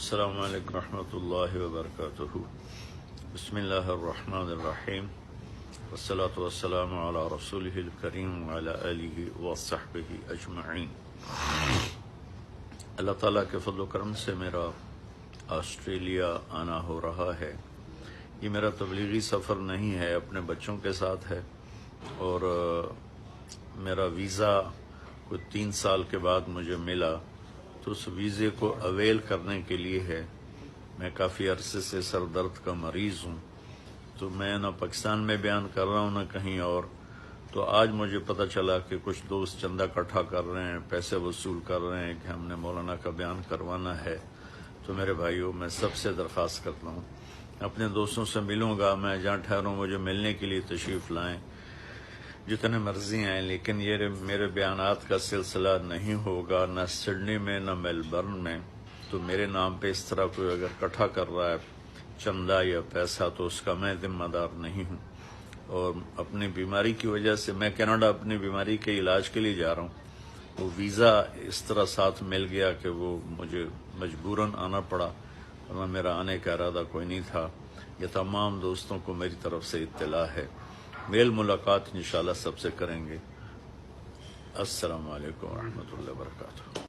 السلام علیکم ورحمۃ اللہ وبرکاتہ۔ بسم اللہ الرحمن الرحیم، والصلاة والسلام علی رسولہ الکریم وعلی آلہ وصحبہ اجمعین۔ اللہ تعالیٰ کے فضل و کرم سے میرا آسٹریلیا آنا ہو رہا ہے۔ یہ میرا تبلیغی سفر نہیں ہے، اپنے بچوں کے ساتھ ہے، اور میرا ویزا کوئی 3 سال کے بعد مجھے ملا، تو اس ویزے کو اویل کرنے کے لیے ہے۔ میں کافی عرصے سے سر درد کا مریض ہوں، تو میں نہ پاکستان میں بیان کر رہا ہوں نہ کہیں اور۔ تو آج مجھے پتہ چلا کہ کچھ دوست چندہ اکٹھا کر رہے ہیں، پیسے وصول کر رہے ہیں کہ ہم نے مولانا کا بیان کروانا ہے۔ تو میرے بھائیوں، میں سب سے درخواست کرتا ہوں، اپنے دوستوں سے ملوں گا، میں جہاں ٹھہروں مجھے ملنے کے لیے تشریف لائیں، جتنے مرضی ہیں، لیکن یہ میرے بیانات کا سلسلہ نہیں ہوگا نہ سڈنی میں نہ میلبرن میں۔ تو میرے نام پہ اس طرح کوئی اگر اکٹھا کر رہا ہے چندہ یا پیسہ، تو اس کا میں ذمہ دار نہیں ہوں۔ اور اپنی بیماری کی وجہ سے میں کینیڈا اپنی بیماری کے علاج کے لیے جا رہا ہوں، وہ ویزا اس طرح ساتھ مل گیا کہ وہ مجھے مجبوراً آنا پڑا، ورنہ میرا آنے کا ارادہ کوئی نہیں تھا۔ یہ تمام دوستوں کو میری طرف سے اطلاع ہے، میل ملاقات انشاءاللہ سب سے کریں گے۔ السلام علیکم ورحمۃ اللہ وبرکاتہ۔